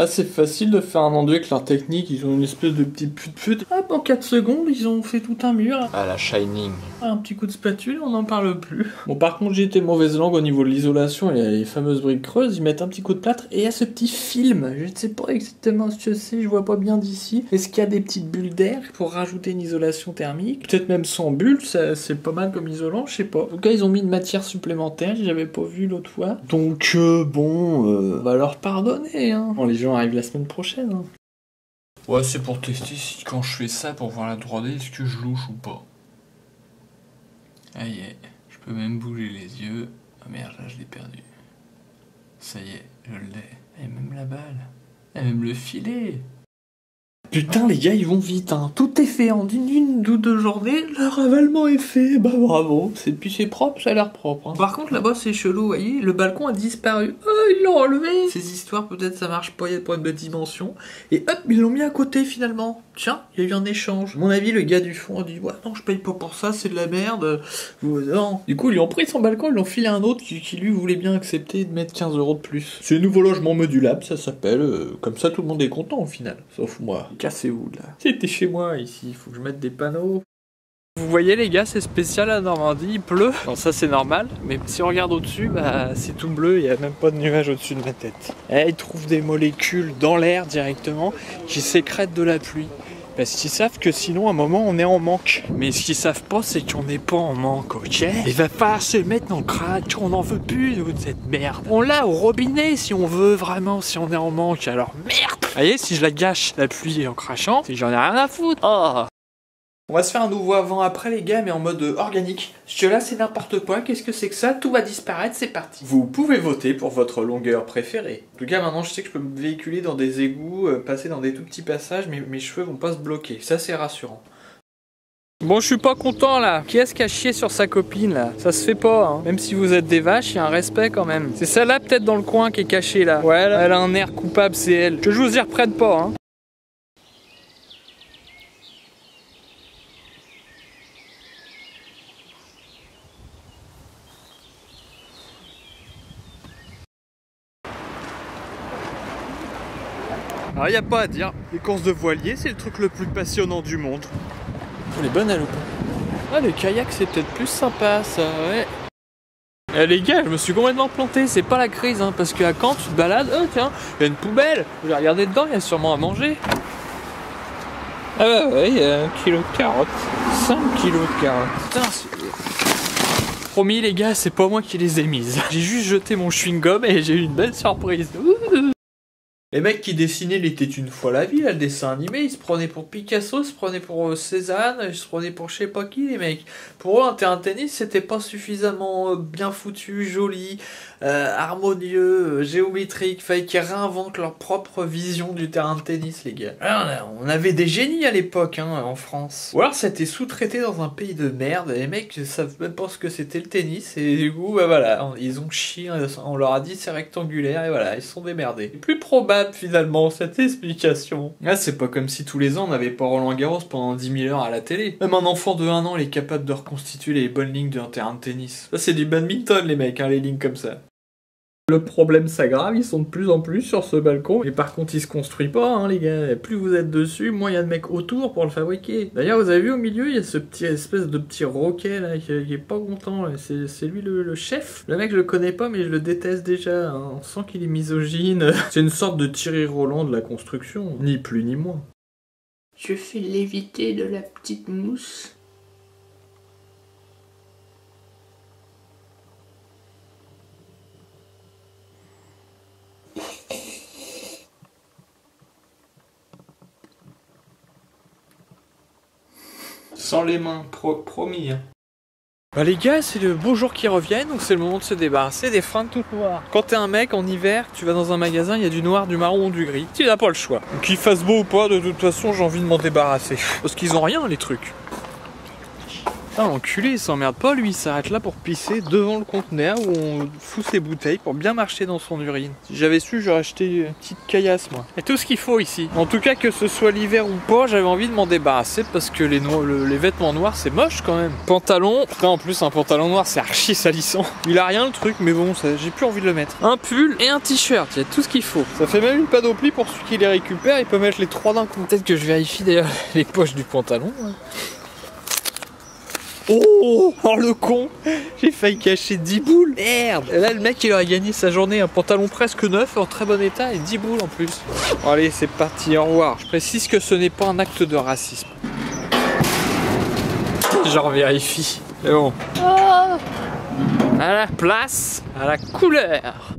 Ah, c'est facile de faire un enduit avec leur technique, ils ont une espèce de petit pute. Hop, en 4 secondes, ils ont fait tout un mur. Ah, la Shining. Un petit coup de spatule, on n'en parle plus. Bon, par contre, j'ai été mauvaise langue au niveau de l'isolation, il y a les fameuses briques creuses, ils mettent un petit coup de plâtre, et il y a ce petit film. Je ne sais pas exactement ce que c'est, je vois pas bien d'ici. Est-ce qu'il y a des petites bulles d'air pour rajouter une isolation thermique? Peut-être même sans bulles, c'est pas mal comme isolant, je sais pas. En tout cas, ils ont mis une matière supplémentaire, j'avais pas vu l'autre fois. Donc, on va leur pardonner, hein. Bon, les gens arrivent la semaine prochaine, hein. Ouais, c'est pour tester si quand je fais ça pour voir la 3D, est-ce que je louche ou pas. Ah y est, je peux même bouger les yeux. Ah merde, là je l'ai perdu. Ça y est, je l'ai. Et même la balle. Et même le filet. Putain les gars, ils vont vite, hein. Tout est fait en une ou deux journées, le ravalement est fait, bah bravo. Puis c'est propre, ça a l'air propre, hein. Par contre là-bas c'est chelou, vous voyez, le balcon a disparu. Oh, ils l'ont enlevé. Ces histoires, peut-être ça marche pas, il y a pas de belle dimension. Et hop, ils l'ont mis à côté finalement. Tiens, il y a eu un échange. À mon avis, le gars du fond a dit, ouais non, je paye pas pour ça, c'est de la merde. Non. Du coup, ils lui ont pris son balcon, ils l'ont filé à un autre qui lui voulait bien accepter de mettre 15 € de plus. C'est nouveau logement modulable, ça s'appelle. Comme ça, tout le monde est content au final. Sauf moi. Cassez-vous là. C'était chez moi ici, il faut que je mette des panneaux. Vous voyez les gars, c'est spécial à Normandie, il pleut. Bon ça c'est normal, mais si on regarde au-dessus, bah c'est tout bleu, il n'y a même pas de nuages au-dessus de ma tête. Et ils trouvent des molécules dans l'air directement qui sécrètent de la pluie. Parce qu'ils savent que sinon à un moment on est en manque. Mais ce qu'ils savent pas c'est qu'on n'est pas en manque, ok? Il va falloir se mettre dans le crack, on n'en veut plus nous, de cette merde. On l'a au robinet si on veut vraiment, si on est en manque, alors merde! Vous voyez, si je la gâche la pluie en crachant, c'est que j'en ai rien à foutre. Oh. On va se faire un nouveau avant-après les gars, mais en mode organique. Parce que là c'est n'importe quoi, qu'est-ce que c'est que ça? Tout va disparaître, c'est parti. Vous pouvez voter pour votre longueur préférée. En tout cas maintenant je sais que je peux me véhiculer dans des égouts, passer dans des tout petits passages, mais mes cheveux vont pas se bloquer, ça c'est rassurant. Bon, je suis pas content là. Qui est-ce qui a chié sur sa copine là? Ça se fait pas, hein. Même si vous êtes des vaches, il y a un respect quand même. C'est celle-là peut-être dans le coin qui est cachée là. Ouais, elle a un air coupable, c'est elle. Que je vous y reprenne pas, hein. Alors y a pas à dire, les courses de voilier c'est le truc le plus passionnant du monde. Oh, les bonnes à l'eau. Ah le kayak c'est peut-être plus sympa ça, ouais. Eh les gars, je me suis complètement planté, c'est pas la crise hein, parce qu'à Caen tu te balades, oh tiens, il y a une poubelle, je vais regarder dedans, il y a sûrement à manger. Ah bah ouais, il y a 1 kg de carottes, 5 kg de carottes. Putain, promis les gars, c'est pas moi qui les ai mises. J'ai juste jeté mon chewing-gum et j'ai eu une belle surprise. Les mecs qui dessinaient Il était une fois la vie, là, le dessin animé, ils se prenaient pour Picasso, ils se prenaient pour Cézanne, ils se prenaient pour je sais pas qui, les mecs. Pour eux, un terrain de tennis, c'était pas suffisamment bien foutu, joli, harmonieux, géométrique. Fallait qu'ils réinventent leur propre vision du terrain de tennis, les gars. Alors, on avait des génies à l'époque, hein, en France. Ou alors, c'était sous-traité dans un pays de merde, et les mecs savent même pas ce que c'était le tennis, et du coup, bah voilà, ils ont chié, on leur a dit c'est rectangulaire, et voilà, ils se sont démerdés. Plus probable finalement cette explication. Là c'est pas comme si tous les ans on n'avait pas Roland Garros pendant 10 000 heures à la télé. Même un enfant de 1 an il est capable de reconstituer les bonnes lignes d'un terrain de tennis. Ça c'est du badminton les mecs, hein, les lignes comme ça. Le problème s'aggrave, ils sont de plus en plus sur ce balcon. Et par contre, il se construit pas, hein, les gars. Plus vous êtes dessus, moins il y a de mecs autour pour le fabriquer. D'ailleurs, vous avez vu au milieu, il y a ce petit espèce de petit roquet là qui est pas content. C'est lui le chef. Le mec, je le connais pas, mais je le déteste déjà. Hein. On sent qu'il est misogyne. C'est une sorte de Thierry Roland de la construction, ni plus ni moins. Je fais léviter de la petite mousse. Sans les mains, promis. Hein. Bah les gars, c'est le beau jour qui revient, donc c'est le moment de se débarrasser des fringues toutes noires. Quand t'es un mec en hiver, tu vas dans un magasin, il y a du noir, du marron ou du gris. Tu n'as pas le choix. Qu'il fasse beau ou pas, de toute façon, j'ai envie de m'en débarrasser. Parce qu'ils ont rien, les trucs. Putain, l'enculé, il s'emmerde pas, lui, il s'arrête là pour pisser devant le conteneur où on fout ses bouteilles pour bien marcher dans son urine. Si j'avais su, j'aurais acheté une petite caillasse, moi. Et tout ce qu'il faut ici. En tout cas, que ce soit l'hiver ou pas, j'avais envie de m'en débarrasser parce que les vêtements noirs, c'est moche quand même. Pantalon, putain, en plus, un pantalon noir, c'est archi salissant. Il a rien le truc, mais bon, j'ai plus envie de le mettre. Un pull et un t-shirt, il y a tout ce qu'il faut. Ça fait même une panoplie pour celui qui les récupère, il peut mettre les trois d'un coup. Peut-être que je vérifie d'ailleurs les poches du pantalon. Ouais. Oh, le con. J'ai failli cacher 10 boules. Merde. Et là, le mec, il aurait gagné sa journée. Un pantalon presque neuf, en très bon état, et 10 boules en plus. Bon, allez, c'est parti, au revoir. Je précise que ce n'est pas un acte de racisme. J'en vérifie. Mais bon. À la place, à la couleur.